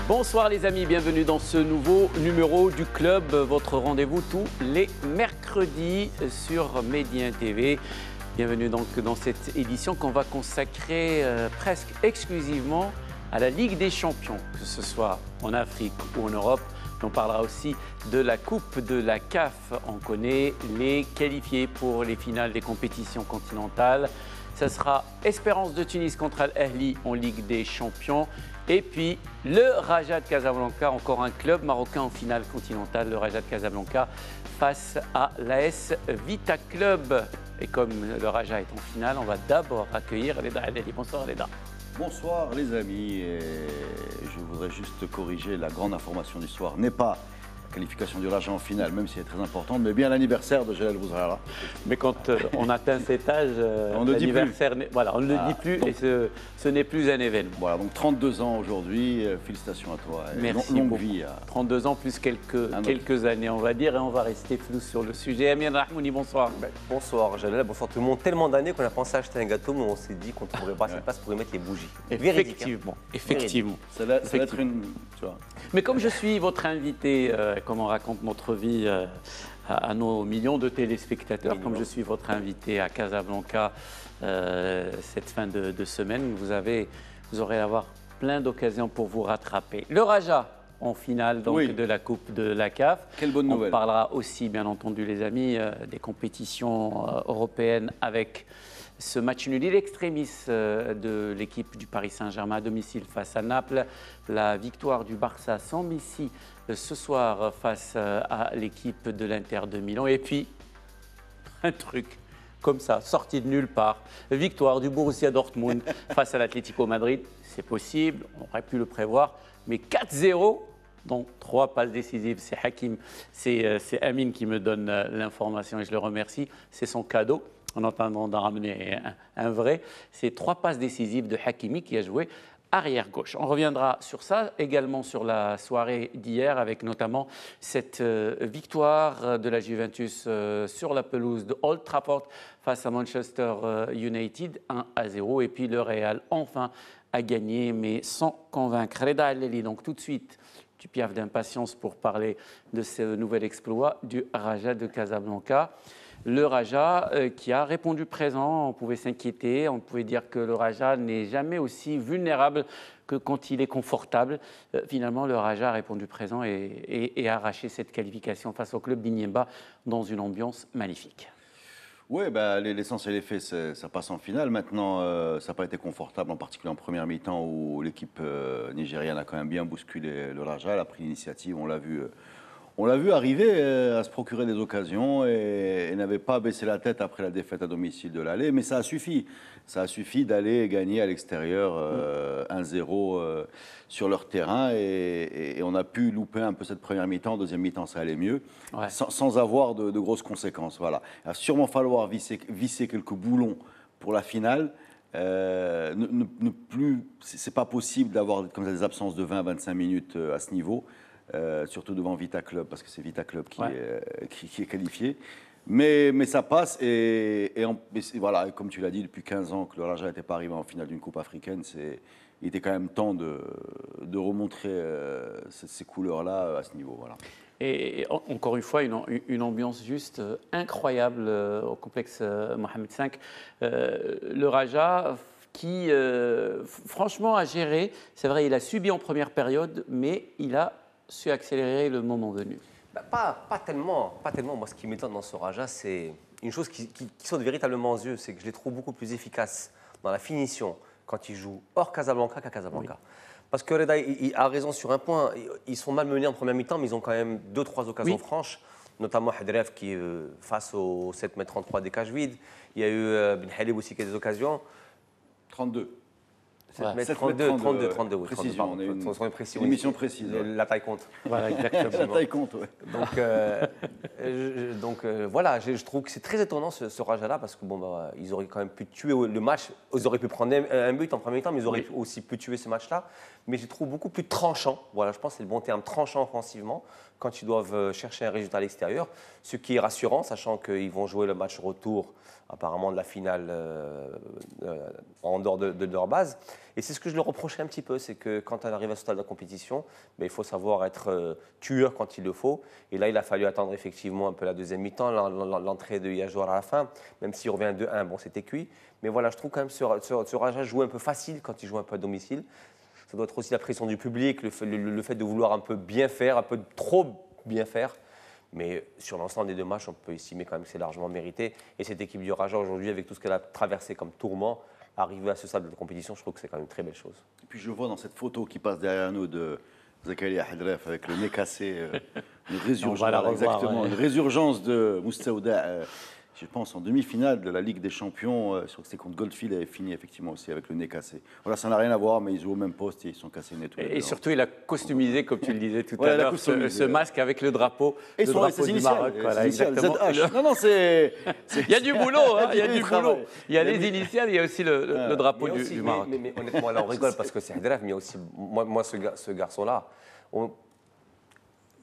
Bonsoir les amis, bienvenue dans ce nouveau numéro du Club, votre rendez-vous tous les mercredis sur Médien TV. Bienvenue donc dans cette édition qu'on va consacrer presque exclusivement à la Ligue des Champions, que ce soit en Afrique ou en Europe. On parlera aussi de la Coupe de la CAF. On connaît les qualifiés pour les finales des compétitions continentales. Ce sera Espérance de Tunis contre Al-Ahli en Ligue des Champions. Et puis le Raja de Casablanca, encore un club marocain en finale continentale, le Raja de Casablanca face à l'AS Vita Club. Et comme le Raja est en finale, on va d'abord accueillir Reda Al-Ahli. Bonsoir Reda. Bonsoir les amis, et je voudrais juste corriger la grande information du soir. N'est pas la qualification du Raja en finale, même si elle est très importante, mais bien l'anniversaire de Jalal Bouzrara. Mais quand on atteint cet âge, l'anniversaire, voilà, on ne le dit plus donc, et ce n'est plus un événement. Voilà, donc 32 ans aujourd'hui, félicitations à toi. Merci longue beaucoup. Vie. 32 ans plus quelques années, on va dire, et on va rester flou sur le sujet. Amir Rahmouni, bonsoir. Bonsoir Jalal, bonsoir tout le monde. Tellement d'années qu'on a pensé à acheter un gâteau, mais on s'est dit qu'on ne trouverait pas cette place pour y mettre les bougies. Effectivement, effectivement. Ça va être une... Tu vois. Mais comme je suis votre invité, comme on raconte notre vie à nos millions de téléspectateurs, comme je suis votre invité à Casablanca cette fin de semaine, vous aurez à avoir plein d'occasions pour vous rattraper. Le Raja en finale donc, de la Coupe de la CAF. Quelle bonne nouvelle. On parlera aussi, bien entendu, les amis, des compétitions européennes avec ce match nul in extremis de l'équipe du Paris Saint-Germain à domicile face à Naples. La victoire du Barça sans Messi ce soir face à l'équipe de l'Inter de Milan. Et puis, un truc comme ça, sorti de nulle part. Victoire du Borussia Dortmund face à l'Atlético Madrid. C'est possible, on aurait pu le prévoir. Mais 4-0, donc 3 passes décisives. C'est Hakim, c'est Amine qui me donne l'information et je le remercie. C'est son cadeau. En attendant d'en ramener un vrai. C'est 3 passes décisives de Hakimi qui a joué arrière-gauche. On reviendra sur ça, également sur la soirée d'hier, avec notamment cette victoire de la Juventus sur la pelouse de Old Trafford face à Manchester United, 1-0. Et puis le Real, enfin, a gagné, mais sans convaincre. Reda Al-Ahli, donc tout de suite, tu piaffes d'impatience pour parler de ce nouvel exploit du Raja de Casablanca. Le Raja qui a répondu présent, on pouvait s'inquiéter, on pouvait dire que le Raja n'est jamais aussi vulnérable que quand il est confortable. Finalement, le Raja a répondu présent et a arraché cette qualification face au club d'Inyemba dans une ambiance magnifique. Oui, bah, l'essentiel est fait, ça passe en finale. Maintenant, ça n'a pas été confortable, en particulier en première mi-temps où l'équipe nigériane a quand même bien bousculé le Raja, elle a pris l'initiative, on l'a vu. On l'a vu arriver à se procurer des occasions et n'avait pas baissé la tête après la défaite à domicile de l'aller, mais ça a suffi. Ça a suffi d'aller gagner à l'extérieur 1-0 sur leur terrain et on a pu louper un peu cette première mi-temps. Deuxième mi-temps, ça allait mieux, sans avoir de grosses conséquences. Voilà. Il va sûrement falloir visser quelques boulons pour la finale. C'est pas possible d'avoir comme ça des absences de 20-25 minutes à ce niveau. Surtout devant Vita Club, parce que c'est Vita Club qui est qualifié. Mais ça passe, et voilà, comme tu l'as dit, depuis 15 ans que le Raja n'était pas arrivé en finale d'une Coupe africaine, il était quand même temps de remontrer ces couleurs-là à ce niveau. Voilà. Et encore une fois, une ambiance juste incroyable au complexe Mohamed V. Le Raja qui, franchement, a géré. C'est vrai, il a subi en première période, mais il a su accélérer le moment venu. Pas tellement. Moi, ce qui m'étonne dans ce Raja, c'est une chose qui saute véritablement aux yeux, c'est que je les trouve beaucoup plus efficaces dans la finition quand ils jouent hors Casablanca qu'à Casablanca. Oui. Parce que Reda il a raison sur un point. Ils sont malmenés en première mi-temps, mais ils ont quand même 2-3 occasions franches, notamment Hadref qui est face au 7,33 m des cages vides. Il y a eu Ben Halib aussi qui a des occasions. 32. 32, oui. Précision, on a une émission précise. La taille compte. Voilà, exactement. La taille compte, oui. Donc voilà, je trouve que c'est très étonnant ce Raja-là, parce que ils auraient quand même pu tuer le match. Ils auraient pu prendre un but en premier temps, mais ils auraient aussi pu tuer ce match-là. Mais je les trouve beaucoup plus tranchants. Voilà, je pense que c'est le bon terme, tranchant offensivement, quand ils doivent chercher un résultat à l'extérieur. Ce qui est rassurant, sachant qu'ils vont jouer le match retour apparemment de la finale en dehors de leur base. Et c'est ce que je leur reprochais un petit peu, c'est que quand on arrive à ce stade de la compétition, il faut savoir être tueur quand il le faut. Et là, il a fallu attendre effectivement un peu la deuxième mi-temps, l'entrée de Yajour à la fin, même s'il revient 2-1, bon, c'était cuit. Mais voilà, je trouve quand même ce Raja joue un peu facile quand il joue un peu à domicile. Ça doit être aussi la pression du public, le fait de vouloir un peu bien faire, un peu trop bien faire. Mais sur l'ensemble des 2 matchs, on peut estimer quand même que c'est largement mérité. Et cette équipe du Raja aujourd'hui, avec tout ce qu'elle a traversé comme tourment, arriver à ce stade de compétition, je trouve que c'est quand même une très belle chose. Et puis je vois dans cette photo qui passe derrière nous de Zakaria Hadref avec le nez cassé, une résurgence, exactement, une résurgence de Moustapha. Je pense en demi-finale de la Ligue des Champions, je crois que c'était contre Goldfield, il avait fini effectivement aussi avec le nez cassé. Voilà, ça n'a rien à voir, mais ils jouent au même poste et ils sont cassés net. Et surtout, il a customisé, comme tu le disais tout à l'heure, ce masque avec le drapeau, et le drapeau du Maroc. Voilà, exactement. Non, non, c'est... Il y a du boulot, hein, il y a du boulot. Il y a les initiales, il y a aussi le drapeau du Maroc. Mais honnêtement, là, on rigole parce que c'est Hadref, mais il y a aussi, moi ce garçon-là,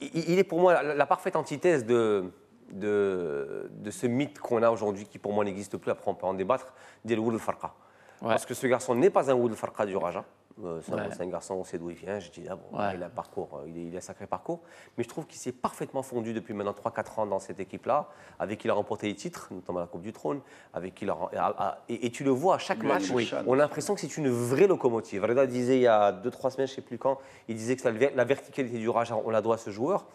il est pour moi la parfaite antithèse de ce mythe qu'on a aujourd'hui, qui pour moi n'existe plus, après on peut en débattre, dit le Woul Farqa. Parce que ce garçon n'est pas un Woul Farqa du Raja. C'est un garçon, on sait d'où il vient, je dis là, bon, il a un parcours, il a un sacré parcours, mais je trouve qu'il s'est parfaitement fondu depuis maintenant 3-4 ans dans cette équipe-là, avec qui il a remporté les titres, notamment la Coupe du Trône, avec qui et tu le vois à chaque match, on a l'impression que c'est une vraie locomotive. Reda disait il y a 2-3 semaines, je ne sais plus quand, il disait que la verticalité du Raja, on la doit à ce joueur.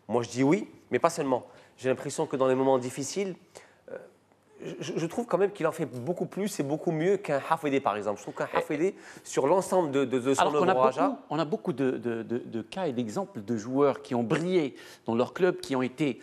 Moi je dis oui, mais pas seulement. J'ai l'impression que dans les moments difficiles, je trouve quand même qu'il en fait beaucoup plus et beaucoup mieux qu'un Hafidi, par exemple. Je trouve qu'un Hafidi, sur l'ensemble de son œuvre au Raja... On a beaucoup de cas et d'exemples de joueurs qui ont brillé dans leur club, qui ont été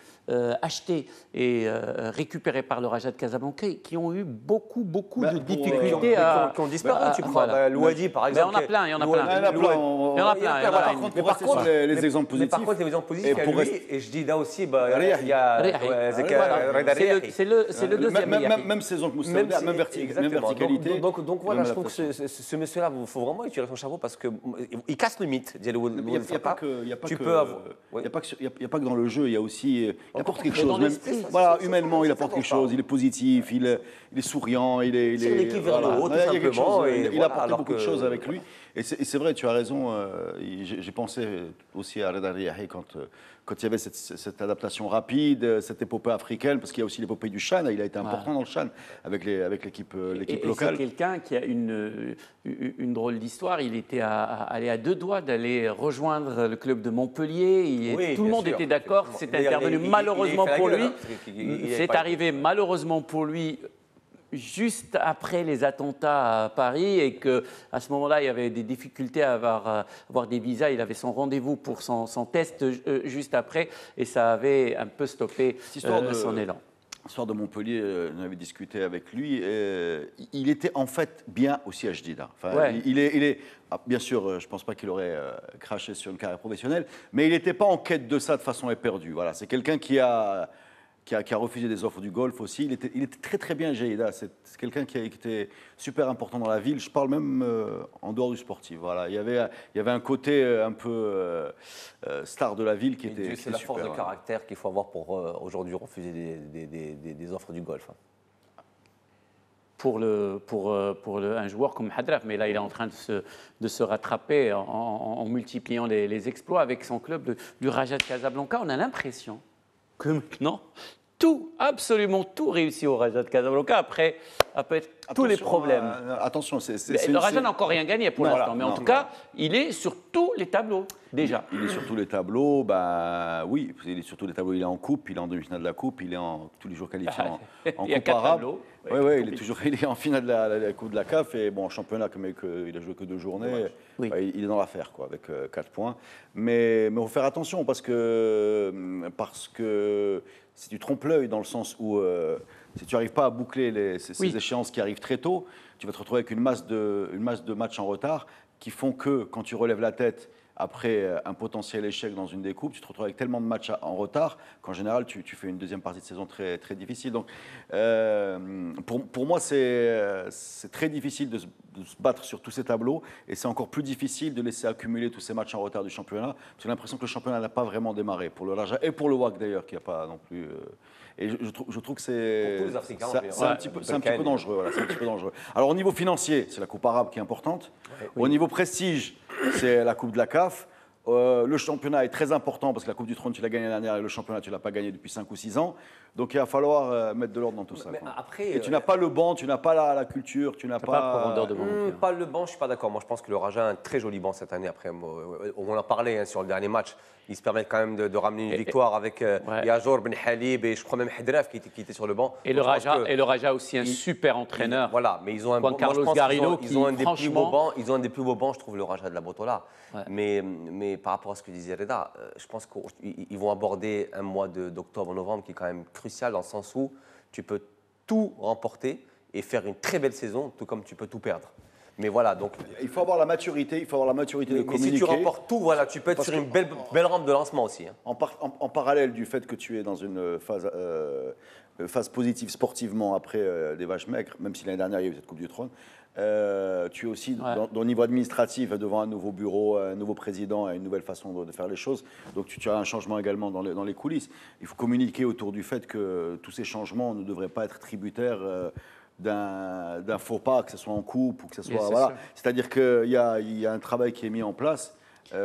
achetés et récupérés par le Raja de Casablanca, qui ont eu beaucoup de difficultés qui ont disparu, tu crois. Louadi, par exemple. Mais on a plein, il y en a plein. Par contre, pour rester sur les exemples positifs. Mais par contre, les exemples positifs, et je dis là aussi, il y a Reda Riahi. C'est le deuxième. Même saison que Moustapha, même verticalité. Donc voilà, je trouve que ce monsieur-là, il faut vraiment utiliser son chapeau parce qu'il casse le mythe. Il n'y a pas que dans le jeu, il y a aussi... Il apporte quelque chose. Voilà, humainement, il apporte quelque chose. Il est positif, il est souriant, il est... C'est l'équipe vers le haut, tout simplement. Il apporte beaucoup de choses avec lui. Et c'est vrai, tu as raison. J'ai pensé aussi à Reda Riahi quand il y avait cette adaptation rapide, cette épopée africaine, parce qu'il y a aussi l'épopée du Chan. Il a été important dans le Chan avec l'équipe locale. C'est quelqu'un qui a une drôle d'histoire. Il était allé à 2 doigts d'aller rejoindre le club de Montpellier. Tout le monde était d'accord. C'est intervenu malheureusement pour lui. C'est arrivé malheureusement pour lui juste après les attentats à Paris et qu'à ce moment-là, il y avait des difficultés à avoir des visas. Il avait son rendez-vous pour son test juste après et ça avait un peu stoppé son élan. L'histoire de Montpellier, on avait discuté avec lui. Il était en fait bien aussi à Jdida. Il est bien sûr, je ne pense pas qu'il aurait craché sur une carrière professionnelle, mais il n'était pas en quête de ça de façon éperdue. Voilà, c'est quelqu'un qui a refusé des offres du Golfe aussi. Il était très très bien à Jdida. C'est quelqu'un qui était super important dans la ville. Je parle même en dehors du sportif. Voilà, il y avait un côté un peu star de la ville qui était. C'est la force de caractère qu'il faut avoir pour aujourd'hui refuser des offres du Golfe. Pour un joueur comme Hadref, mais là il est en train de se rattraper en multipliant les exploits avec son club du Raja de Casablanca. On a l'impression que maintenant, absolument tout réussit au Raja de Casablanca après tous les problèmes. Attention, le Raja n'a encore rien gagné pour l'instant, mais en tout cas, il est sur tous les tableaux déjà. Il est sur tous les tableaux, oui, il est sur tous les tableaux. Il est en coupe, il est en demi-finale de la coupe, il est tous les jours qualifié en coupe arabe. Oui, il est en finale de la coupe de la CAF et bon, en championnat, comme il a joué que 2 journées, il est dans l'affaire avec 4 points. Mais il faut faire attention parce que si tu trompes l'œil dans le sens où si tu n'arrives pas à boucler ces échéances qui arrivent très tôt, tu vas te retrouver avec une masse de matchs en retard qui font que quand tu relèves la tête, après un potentiel échec dans une des coupes, tu te retrouves avec tellement de matchs en retard qu'en général, tu fais une deuxième partie de saison très, très difficile. Donc, pour moi, c'est très difficile de se battre sur tous ces tableaux et c'est encore plus difficile de laisser accumuler tous ces matchs en retard du championnat. J'ai l'impression que le championnat n'a pas vraiment démarré pour le Raja et pour le WAC d'ailleurs, qui n'a pas non plus. Et je trouve que c'est un petit peu dangereux. Voilà, c'est un petit peu dangereux. Alors au niveau financier, c'est la Coupe arabe qui est importante. Au niveau prestige, c'est la Coupe de la CAF. Le championnat est très important parce que la Coupe du Trône, tu l'as gagnée l'année dernière et le championnat, tu ne l'as pas gagné depuis 5 ou 6 ans. Donc il va falloir mettre de l'ordre dans tout ça. Après, et tu n'as pas le banc, tu n'as pas la culture, tu n'as pas profondeur de banc. Pas le banc, je ne suis pas d'accord. Moi, je pense que le Raja a un très joli banc cette année. Après, on en parlait sur le dernier match. Ils se permettent quand même de ramener une victoire avec Yajor Ben Halib et je crois même Hedraf qui était sur le banc. Et le Raja a aussi un super entraîneur. Voilà, mais ils ont un Juan Carlos Garrido ils ont un des plus beaux bancs. Ils ont un des plus beaux bancs, je trouve, le Raja de la Botola. Ouais. Mais par rapport à ce que disait Reda, je pense qu'ils vont aborder un mois d'octobre-novembre qui est quand même crucial dans le sens où tu peux tout remporter et faire une très belle saison, tout comme tu peux tout perdre. Mais voilà, donc il faut avoir la maturité, de communiquer. Mais si tu remportes tout, voilà, tu peux être sur une belle rampe de lancement aussi. Hein. En parallèle du fait que tu es dans une phase positive sportivement après des vaches maigres, même si l'année dernière il y a eu cette Coupe du Trône, tu es aussi au niveau administratif devant un nouveau bureau, un nouveau président et une nouvelle façon de faire les choses. Donc tu as un changement également dans les coulisses. Il faut communiquer autour du fait que tous ces changements ne devraient pas être tributaires d'un faux pas, que ce soit en coupe ou que ce soit. Voilà. C'est-à-dire qu'il y a un travail qui est mis en place.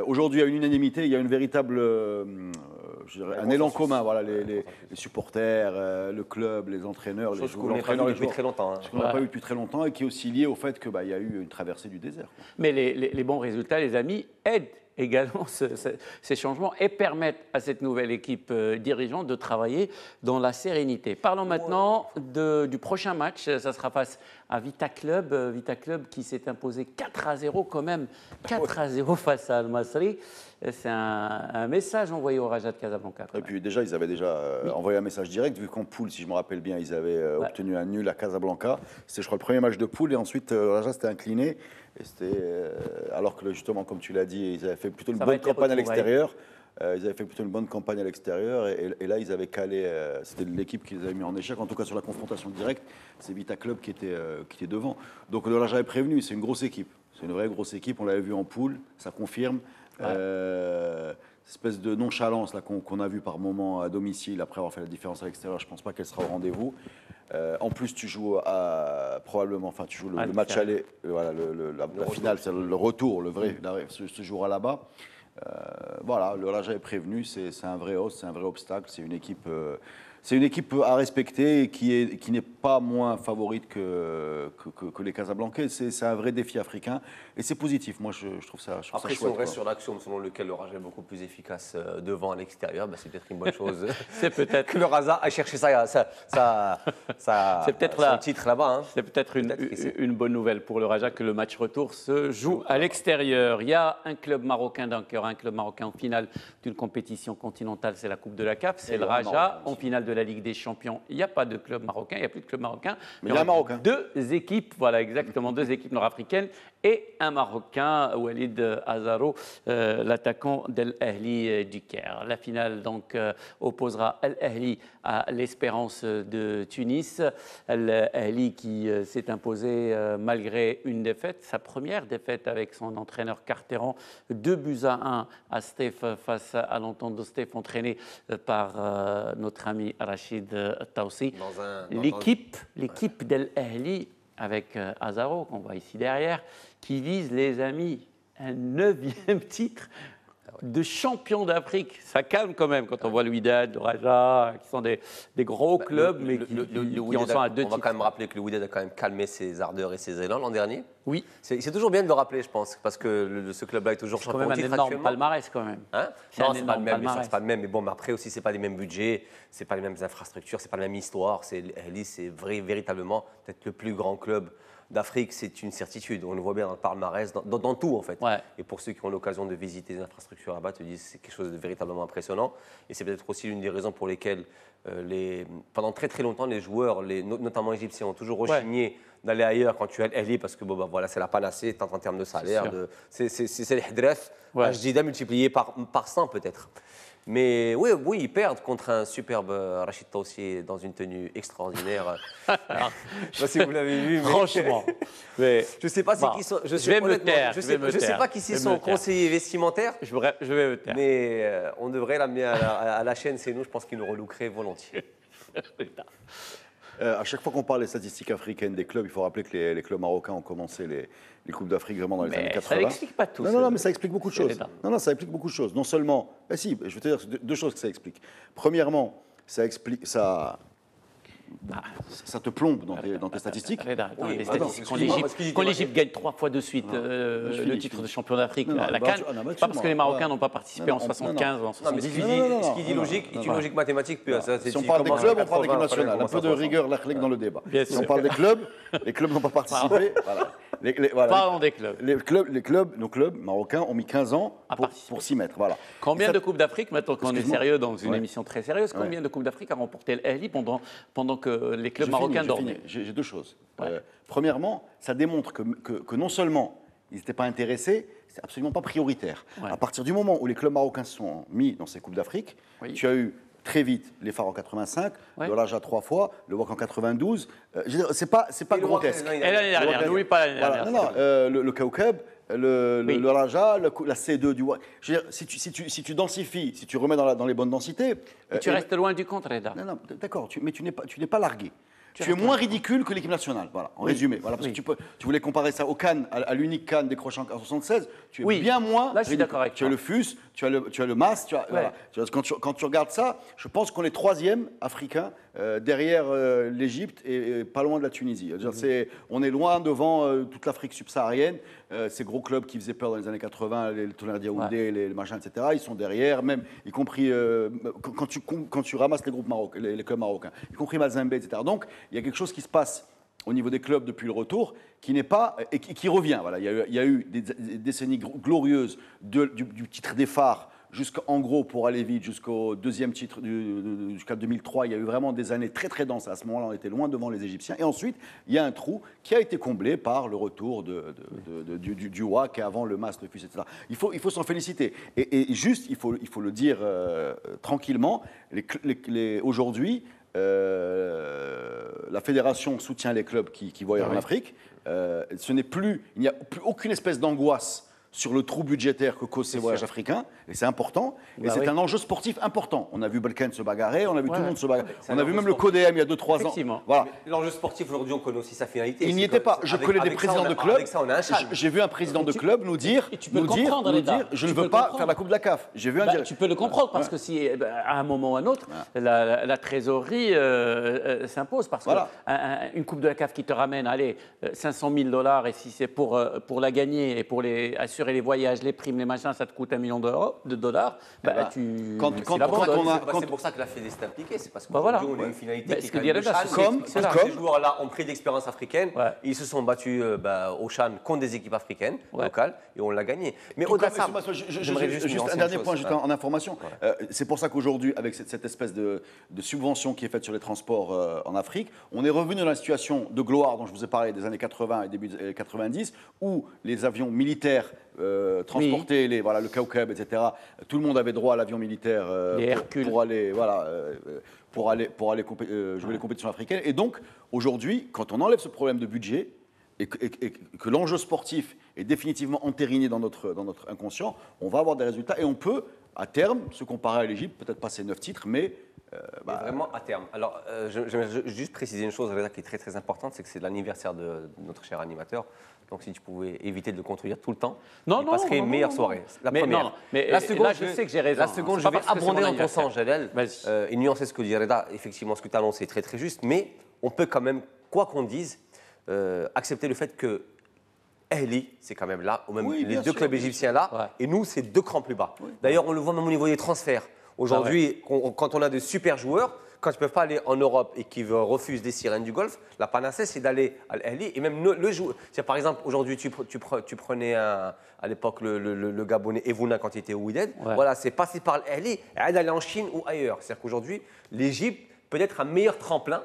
Aujourd'hui, il y a une unanimité, il y a une véritable, un élan commun. Voilà, les supporters, le club, les entraîneurs, les joueurs. Depuis très longtemps. Ce qu'on n'a pas eu depuis très longtemps et qui est aussi lié au fait qu'il y a eu une traversée du désert. Mais les bons résultats, les amis, aident également ces changements et permettent à cette nouvelle équipe dirigeante de travailler dans la sérénité. Parlons maintenant du prochain match. Ça sera face à Vita Club. Vita Club qui s'est imposé 4-0 quand même. 4-0 face à Al-Masri. C'est un message envoyé au Raja de Casablanca. Et puis déjà, ils avaient envoyé un message direct, vu qu'en poule, si je me rappelle bien, ils avaient obtenu un nul à Casablanca. C'était, je crois, le premier match de poule. Et ensuite, le Raja s'était incliné. Et c'était, alors que justement, comme tu l'as dit, ils avaient fait plutôt une bonne campagne à l'extérieur. Ils avaient fait plutôt une bonne campagne à l'extérieur. Et là, ils avaient calé. C'était l'équipe qui les avait mis en échec. En tout cas, sur la confrontation directe, c'est Vita Club qui était devant. Donc le Raja est prévenu. C'est une grosse équipe. C'est une vraie grosse équipe. On l'avait vu en poule. Ça confirme. Espèce de nonchalance là, qu'on a vu par moment à domicile après avoir fait la différence à l'extérieur, je ne pense pas qu'elle sera au rendez-vous. En plus, tu joues probablement, enfin, tu joues le match aller, voilà, la finale, c'est le retour, le vrai, se jouera là-bas. Voilà, le Raja est prévenu, c'est un vrai os, c'est un vrai obstacle, c'est une équipe. C'est une équipe à respecter et qui n'est pas moins favorite que les Casablancais. C'est un vrai défi africain et c'est positif. Moi, je trouve ça chouette. Après, si on reste sur l'action selon lequel le Raja est beaucoup plus efficace devant à l'extérieur, c'est peut-être une bonne chose. C'est peut-être que le Raja a cherché son titre là-bas. Hein. C'est peut-être une bonne nouvelle pour le Raja que le match retour se joue à l'extérieur. Il y a un club marocain, donc il y aura un club marocain en finale d'une compétition continentale, c'est la Coupe de la CAF. C'est le Raja en finale de la Ligue des Champions. Il n'y a pas de club marocain, il n'y a plus de club marocain. Mais il y a un Marocain. Deux équipes, voilà exactement, deux équipes nord-africaines et un Marocain, Walid Azaro, l'attaquant d'Al Ahli du Caire. La finale donc opposera Al Ahli à l'Espérance de Tunis. Al Ahli qui s'est imposé malgré une défaite, sa première défaite avec son entraîneur Carteran, 2-1 à Stef face à l'entente de Stef entraîné par notre ami Rachid Taoussi. L'équipe d'Al Ahli avec Azaro, qu'on voit ici derrière, qui vise, les amis, un 9e titre de champion d'Afrique. Ça calme quand même quand on voit le Wydad, le Raja, qui sont des gros clubs, mais qui en sont à 2 titres. On va quand même rappeler que le Wydad a quand même calmé ses ardeurs et ses élans l'an dernier. Oui. C'est toujours bien de le rappeler, je pense, parce que ce club-là est toujours champion de titre actuellement. C'est quand même un énorme palmarès, quand même. Hein non, c'est pas le même, c'est pas le même. Mais bon, mais après aussi, c'est pas les mêmes budgets, c'est pas les mêmes infrastructures, c'est pas la même histoire. C'est véritablement peut-être le plus grand club d'Afrique, c'est une certitude. On le voit bien dans le palmarès, dans tout en fait. Ouais. Et pour ceux qui ont l'occasion de visiter les infrastructures là-bas, te disent que c'est quelque chose de véritablement impressionnant. Et c'est peut-être aussi l'une des raisons pour lesquelles pendant très très longtemps, les joueurs, notamment égyptiens, ont toujours rechigné d'aller ailleurs quand tu es à l'Ali parce que bon, bah, voilà, c'est la panacée, tant en termes de salaire. C'est le Hedref. Ouais. Je dis multiplié par 100 peut-être. Mais oui, ils perdent contre un superbe Rachid Taoussié dans une tenue extraordinaire. Je ne sais pas si vous l'avez vu. Mais... Franchement. Mais je ne sais pas qui sont. Je vais me taire. Je ne sais pas qui sont conseillers vestimentaires. Je vais me taire. Mais on devrait l'amener à la chaîne, c'est nous. Je pense qu'ils nous relookerait volontiers. À chaque fois qu'on parle des statistiques africaines des clubs, il faut rappeler que les clubs marocains ont commencé les Coupes d'Afrique vraiment dans les années 80. Ça n'explique pas tout. Non, mais ça explique beaucoup de choses. Non, ça explique beaucoup de choses. Non seulement, si, je vais te dire deux choses que ça explique. Premièrement, ça explique, ça te plombe dans tes statistiques. Les statistiques. Quand l'Égypte gagne 3 fois de suite le titre de champion d'Afrique, la CAN, c'est pas parce que les Marocains n'ont pas participé en 75 ou en 78. Ce qu'il dit logique, est une logique mathématique. Si on parle des clubs, on parle d'équipe nationale. Un peu de rigueur dans le débat. Si on parle des clubs, les clubs n'ont pas participé. Parlons des clubs. Nos clubs marocains ont mis 15 ans pour s'y mettre. Voilà. Combien de Coupes d'Afrique, maintenant qu'on est sérieux dans une émission très sérieuse, combien de Coupes d'Afrique a remporté l'Ahli pendant que les clubs marocains dormaient? J'ai deux choses. Premièrement, ça démontre que non seulement ils n'étaient pas intéressés, c'est absolument pas prioritaire. À partir du moment où les clubs marocains se sont mis dans ces Coupes d'Afrique, tu as eu très vite les Phares en 85, le Raja 3 fois, le WAC en 92. C'est pas grotesque. Et l'année dernière, n'oublie pas l'année dernière. Le Kaukeb, le Raja, la C2 du WAC. Je veux dire, si tu densifies, si tu remets dans les bonnes densités... tu restes loin du compte, Reda. Non, d'accord, mais tu n'es pas largué. Tu es moins ridicule que l'équipe nationale, voilà, en résumé. Voilà, parce que tu voulais comparer ça au Cannes, à l'unique Cannes décroché en 1976. Tu es bien moins. Là, je suis d'accord avec toi. Tu as le FUS, tu as le MAS. Voilà. Quand tu regardes ça, je pense qu'on est troisième africain derrière l'Égypte et pas loin de la Tunisie. On est loin devant toute l'Afrique subsaharienne. Ces gros clubs qui faisaient peur dans les années 80, les Tonnerre Yaoundé, les machins, etc., ils sont derrière, même, y compris quand tu ramasses les groupes marocains, les clubs marocains, y compris Mazembe, etc. Donc, il y a quelque chose qui se passe au niveau des clubs depuis le retour qui n'est pas et qui revient. Voilà, il y a eu des décennies glorieuses du titre des phares jusqu'en gros, pour aller vite, jusqu'au deuxième titre, jusqu'à 2003, il y a eu vraiment des années très très denses. À ce moment-là, on était loin devant les Égyptiens. Et ensuite, il y a un trou qui a été comblé par le retour du WAC avant le MAS, le FUS, etc. Il faut s'en féliciter. Et juste, il faut le dire tranquillement, aujourd'hui, la fédération soutient les clubs qui voyagent en Afrique. Il n'y a plus aucune espèce d'angoisse sur le trou budgétaire que causent ces voyages africains, et c'est important, et c'est un enjeu sportif important. On a vu Balkan se bagarrer, on a vu tout le monde se bagarrer, on a vu même le CODM il y a 2-3 ans. Voilà. L'enjeu sportif, aujourd'hui, on connaît aussi sa finalité. Il n'y était pas. Je connais des présidents de clubs, j'ai vu un président de club nous dire, je ne veux pas faire la Coupe de la CAF. J'ai vu tu peux le comprendre, parce que si, à un moment ou à un autre, la trésorerie s'impose, parce qu'une Coupe de la CAF qui te ramène, allez, $500 000, et si c'est pour la gagner et pour assurer les voyages, les primes, les machins, ça te coûte $1 million. Tu c'est pour ça que la Fédé s'est impliquée, c'est parce qu'aujourd'hui on a une finalité qui est quand même le Chan. Ces joueurs-là ont pris de l'expérience africaine, ils se sont battus au Chan contre des équipes africaines locales et on l'a gagné. Mais au-delà de ça, juste un dernier point, juste en information. C'est pour ça qu'aujourd'hui, avec cette espèce de subvention qui est faite sur les transports en Afrique, on est revenu dans la situation de gloire dont je vous ai parlé des années 80 et début des années 90, où les avions militaires transporter le Kaukeb, etc. Tout le monde avait droit à l'avion militaire pour aller jouer les compétitions africaines. Et donc, aujourd'hui, quand on enlève ce problème de budget et que l'enjeu sportif est définitivement entériné dans notre inconscient, on va avoir des résultats et on peut, à terme, se comparer à l'Égypte, peut-être pas ces 9 titres, mais... vraiment à terme. Alors, je juste préciser une chose, Reda, qui est très très importante, c'est que c'est l'anniversaire de notre cher animateur. Donc, si tu pouvais éviter de le contredire tout le temps, il passerait une meilleure soirée. La première. Mais la seconde, je sais que j'ai raison. La seconde, je vais abonder dans ton sens, Jalel, et nuancer ce que dit Reda. Effectivement, ce que tu as annoncé est très très juste, mais on peut quand même, quoi qu'on dise, accepter le fait que Ahli, c'est quand même là, ou même les deux clubs égyptiens là, et nous, c'est 2 crans plus bas. D'ailleurs, on le voit même au niveau des transferts. Aujourd'hui, quand on a de super joueurs, quand ils ne peuvent pas aller en Europe et qu'ils refusent des sirènes du Golfe, la panacée, c'est d'aller à l'Ahli. Et même le joueur. Par exemple, aujourd'hui, tu prenais à l'époque le Gabonais Evuna quand il était au Wydad. Voilà, c'est passé par l'Ahli et d'aller en Chine ou ailleurs. C'est-à-dire qu'aujourd'hui, l'Égypte peut être un meilleur tremplin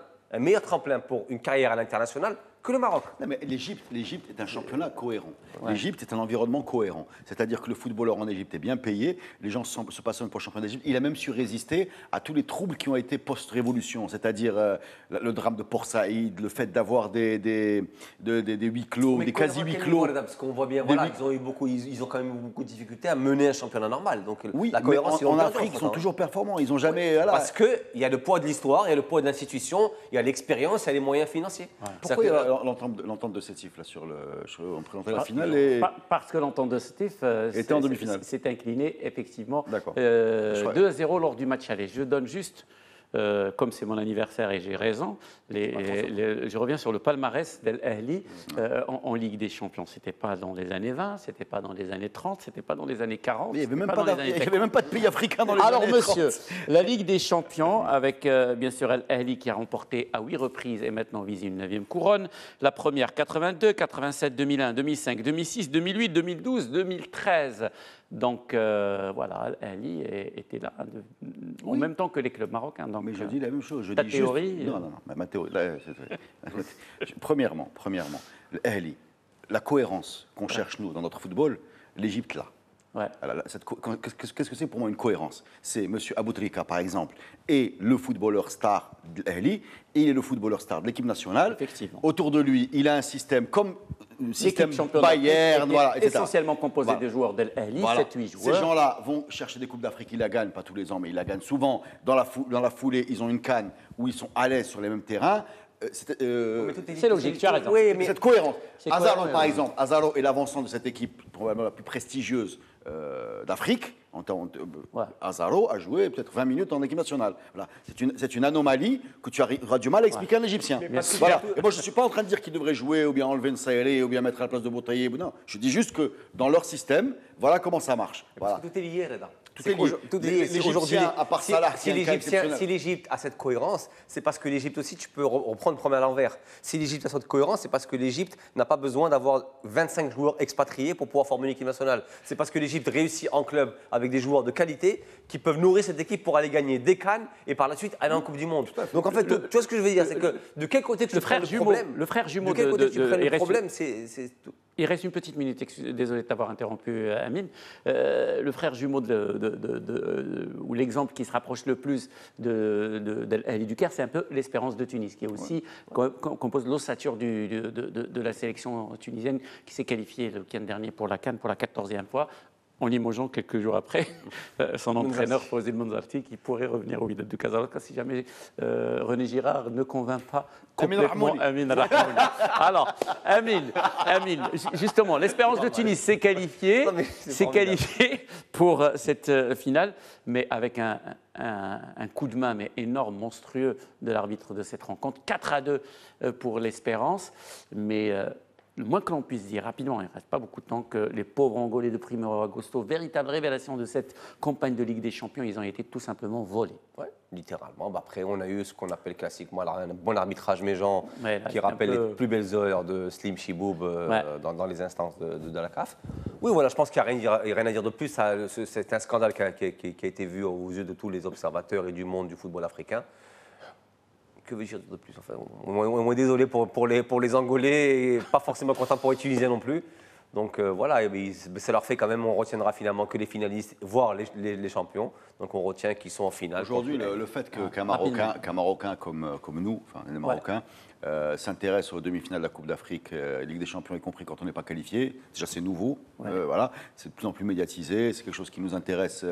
pour une carrière à l'international que le Maroc. Non, mais l'Égypte est un championnat cohérent. Ouais. L'Égypte est un environnement cohérent. C'est-à-dire que le footballeur en Égypte est bien payé, les gens se passionnent pour le championnat d'Égypte. Il a même su résister à tous les troubles qui ont été post-révolution, c'est-à-dire le drame de Port Saïd, le fait d'avoir des huis clos, Mais des quasi-huis clos. voilà, parce qu'on voit bien, voilà, ils ont quand même eu beaucoup de difficultés à mener un championnat normal. Donc Oui, la cohérence, mais en Afrique, ils sont toujours performants. Ils n'ont jamais. Voilà. Parce qu'il y a le poids de l'histoire, il y a le poids de l'institution, il y a l'expérience, il y a les moyens financiers. Pourquoi il y a l'entente de Sétif là on présentait la finale et... Parce que l'entente de Sétif était en demi-finale. s'est incliné effectivement D'accord. 2-0 lors du match aller. Je donne juste, comme c'est mon anniversaire et j'ai raison, je reviens sur le palmarès d'El Ahly en Ligue des Champions. Ce n'était pas dans les années 20, ce n'était pas dans les années 30, ce n'était pas dans les années 40. Il n'y avait même pas de pays africain dans les Alors, années monsieur, 30. la Ligue des Champions, avec bien sûr El Ahly qui a remporté à 8 reprises et maintenant vise une 9e couronne. La première 82, 87, 2001, 2005, 2006, 2008, 2012, 2013. Donc voilà, El Ahly était là en même temps que les clubs marocains. Donc, Mais je dis la même chose. ta théorie Non, ma théorie. Là, premièrement, l'Ahly, la cohérence qu'on cherche nous dans notre football, l'Égypte là. ouais. Qu'est-ce que c'est pour moi une cohérence? C'est M. Aboutrika, par exemple, est le footballeur star de l'Ahly, et il est le footballeur star de l'équipe nationale. Effectivement. Autour de lui, il a un système comme le système L'équipe championne d'Afrique Bayern, était voilà, etc. essentiellement composée Voilà. de joueurs d'El Ahly, Voilà. 7-8 Ces joueurs. gens-là vont chercher des Coupes d'Afrique, ils la gagnent, pas tous les ans, mais ils la gagnent souvent. Dans la foulée, ils ont une canne où ils sont à l'aise sur les mêmes terrains. C'est logique, tu as raison. Oui, mais Cette cohérence. C'est Azaro, cohérent, par oui. exemple, Azaro est l'avancement de cette équipe probablement la plus prestigieuse d'Afrique. Ouais. Azaro a joué peut-être 20 minutes en équipe nationale. Voilà. C'est une anomalie que tu auras du mal à expliquer à un Égyptien. Voilà. Et moi, je ne suis pas en train de dire qu'il devrait jouer ou bien enlever une Saïré ou bien mettre à la place de Boutaïeb. Non, je dis juste que dans leur système, voilà comment ça marche. Voilà. tout est lié, Reda. Tout est lié. Les Égyptiens, à part Salah, qui est un cas exceptionnel. Si l'Égypte a cette cohérence, c'est parce que l'Égypte aussi, tu peux reprendre le problème à l'envers. Si l'Égypte a cette cohérence, c'est parce que l'Égypte n'a pas besoin d'avoir 25 joueurs expatriés pour pouvoir former une équipe nationale. C'est parce que l'Égypte réussit en club avec des joueurs de qualité qui peuvent nourrir cette équipe pour aller gagner des CAN et par la suite aller en Coupe du Monde. Donc en fait, tu vois ce que je veux dire, c'est que de quel côté tu prends le problème, le frère jumeau de quel côté tu prends le il reste- problème, c'est tout. Il reste une petite minute, désolé de t'avoir interrompu, Amine. Le frère jumeau ou l'exemple qui se rapproche le plus d'El Ahly du Caire, c'est un peu l'Espérance de Tunis, qui est aussi compose l'ossature de la sélection tunisienne qui s'est qualifiée le week-end dernier pour la CAN pour la 14e fois. En limogeant quelques jours après son entraîneur Fawzi Monzarti qui pourrait revenir au Wydad de Casablanca si jamais René Girard ne convainc pas complètement Amine Rahmouni. Alors, Amine, justement, l'Espérance de Tunis s'est qualifiée, Non, mais c'est qualifiée pour cette finale, mais avec un coup de main mais énorme, monstrueux de l'arbitre de cette rencontre. 4-2 pour l'Espérance, mais le moins que l'on puisse dire rapidement, il ne reste pas beaucoup de temps, que les pauvres Angolais de Primeiro Agosto, véritable révélation de cette campagne de Ligue des Champions, ils ont été tout simplement volés. Ouais, littéralement. Bah, après, on a eu ce qu'on appelle classiquement un bon arbitrage méjeant Ouais, là, qui c'est rappelle un peu- les plus belles heures de Slim Chiboub Ouais. dans les instances de la CAF. Oui, voilà, je pense qu'il n'y a rien à dire de plus. C'est un scandale qui a été vu aux yeux de tous les observateurs et du monde du football africain. Que veux-je dire de plus? Enfin, on est désolé pour les Angolais et pas forcément content pour les Tunisiens non plus. Donc voilà, ça leur fait quand même, on retiendra finalement que les finalistes, voire les champions. Donc on retient qu'ils sont en finale. Aujourd'hui, le fait qu'un Marocain comme nous, enfin les Marocains, s'intéresse aux demi-finales de la Coupe d'Afrique, Ligue des Champions y compris quand on n'est pas qualifié, déjà c'est nouveau, voilà, c'est de plus en plus médiatisé, c'est quelque chose qui nous intéresse,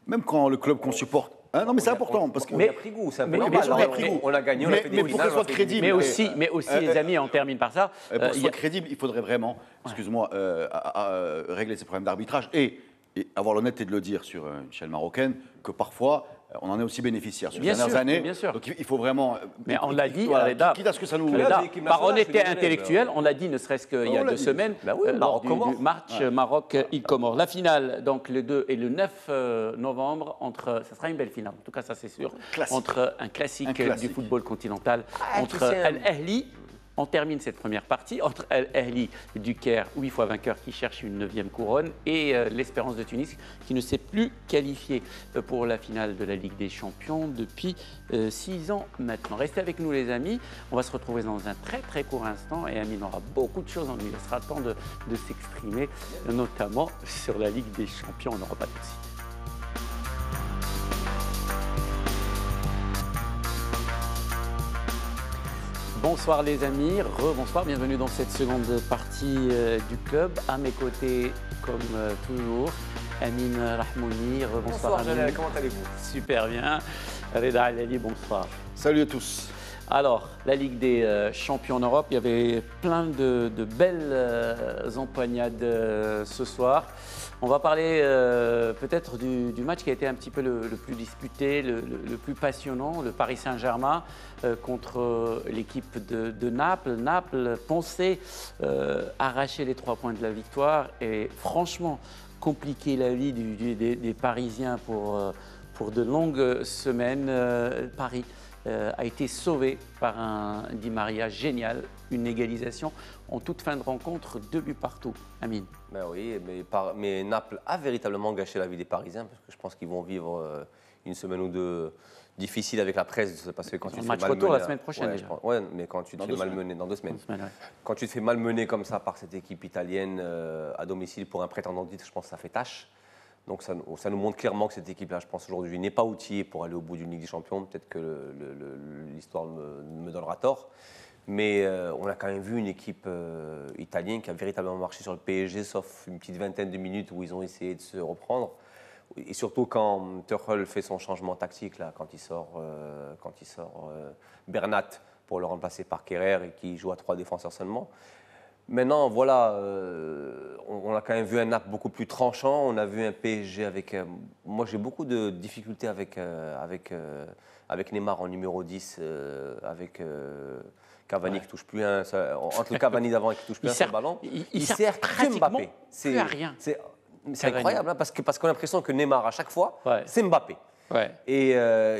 même quand le club qu'on supporte. Hein, non mais c'est important parce que. On a pris goût, c'est un peu mais normal. bien sûr, On a pris goût. On a gagné, on a fait des mais pour finales, que ce soit on a fait des crédible. demi-finales. Mais aussi les amis, on termine par ça. Pour que ce il y soit a- crédible, il faudrait vraiment, excuse-moi, régler ces problèmes d'arbitrage et avoir l'honnêteté de le dire sur une chaîne marocaine que parfois on en est aussi bénéficiaire sur les Bien dernières sûr, années. bien sûr. Donc il faut vraiment. Mais on l'a dit, voilà, Reda, quitte à ce que ça nous. Reda, l'équipe par nationale, je honnêteté suis désolé, intellectuelle, on l'a dit ne serait-ce qu'il y a On l'a 2 dit. semaines, Bah oui, lors du Maroc-Comores. match Maroc-Île-Comores. La finale, donc le 2 et le 9 novembre, ça sera une belle finale, en tout cas ça c'est sûr, Classique. entre un classique Un classique. du football continental, Ah, entre tu sais, Al Ahly On termine cette première partie entre Al Ahly du Caire, 8 fois vainqueur, qui cherche une 9e couronne, et l'Espérance de Tunis, qui ne s'est plus qualifiée pour la finale de la Ligue des Champions depuis 6 ans maintenant. Restez avec nous les amis, on va se retrouver dans un très court instant et Amine aura beaucoup de choses, on lui laissera le temps de s'exprimer, notamment sur la Ligue des Champions. On n'aura pas de soucis. Bonsoir les amis, rebonsoir, bienvenue dans cette seconde partie du club. À mes côtés, comme toujours, Amine Rahmouni. Bonsoir Jalal, comment allez-vous? Super bien. Reda Alali, bonsoir. Salut à tous. Alors, la Ligue des Champions en Europe, il y avait plein de belles empoignades ce soir. On va parler peut-être du match qui a été un petit peu le plus disputé, le plus passionnant, le Paris Saint-Germain contre l'équipe de Naples. Naples pensait arracher les 3 points de la victoire et franchement compliquer la vie des Parisiens pour de longues semaines. Paris a été sauvé par un Di Maria génial, une égalisation en toute fin de rencontre, 2 buts partout. Amine. Ben oui, mais Naples a véritablement gâché la vie des Parisiens parce que je pense qu'ils vont vivre une semaine ou deux difficile avec la presse parce que quand tu te fais match malmener, retour la semaine prochaine déjà. Ouais, mais quand tu te fais malmener dans 2 semaines, quand tu te fais malmener comme ça par cette équipe italienne à domicile pour un prétendant de titre, je pense que ça fait tâche. Donc ça nous montre clairement que cette équipe-là, je pense aujourd'hui, n'est pas outillée pour aller au bout d'une Ligue des Champions. Peut-être que l'histoire me donnera tort. Mais on a quand même vu une équipe italienne qui a véritablement marché sur le PSG, sauf une petite vingtaine de minutes où ils ont essayé de se reprendre. Et surtout quand Tuchel fait son changement tactique, là, quand il sort Bernat pour le remplacer par Kerrer et qui joue à 3 défenseurs seulement. Maintenant, voilà, on a quand même vu un Naples beaucoup plus tranchant. On a vu un PSG avec... moi, j'ai beaucoup de difficultés avec Neymar en numéro 10, avec Cavani qui touche plus un... Entre le Cavani d'avant et qui touche plus un seul ballon. Il sert que Mbappé. C'est rien. C'est incroyable, hein, parce qu'on a l'impression que Neymar, à chaque fois, c'est Mbappé. Ouais. Et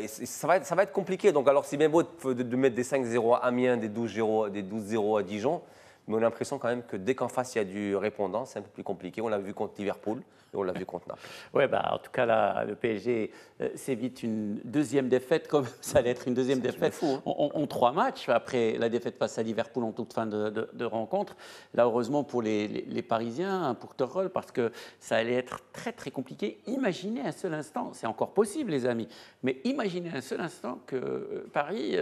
ça va être compliqué. Donc, alors, c'est bien beau de mettre des 5-0 à Amiens, des 12-0 à Dijon. Mais on a l'impression quand même que dès qu'en face il y a du répondant, c'est un peu plus compliqué. On l'a vu contre Liverpool et on l'a vu contre Naples. Oui, en tout cas, là, le PSG s'évite une 2e défaite, comme ça allait être une 2e défaite fou, hein. en 3 matchs, après la défaite face à Liverpool en toute fin de rencontre. Là, heureusement pour les Parisiens, pour Tuchel, parce que ça allait être très compliqué. Imaginez un seul instant, c'est encore possible les amis, mais imaginez un seul instant que Paris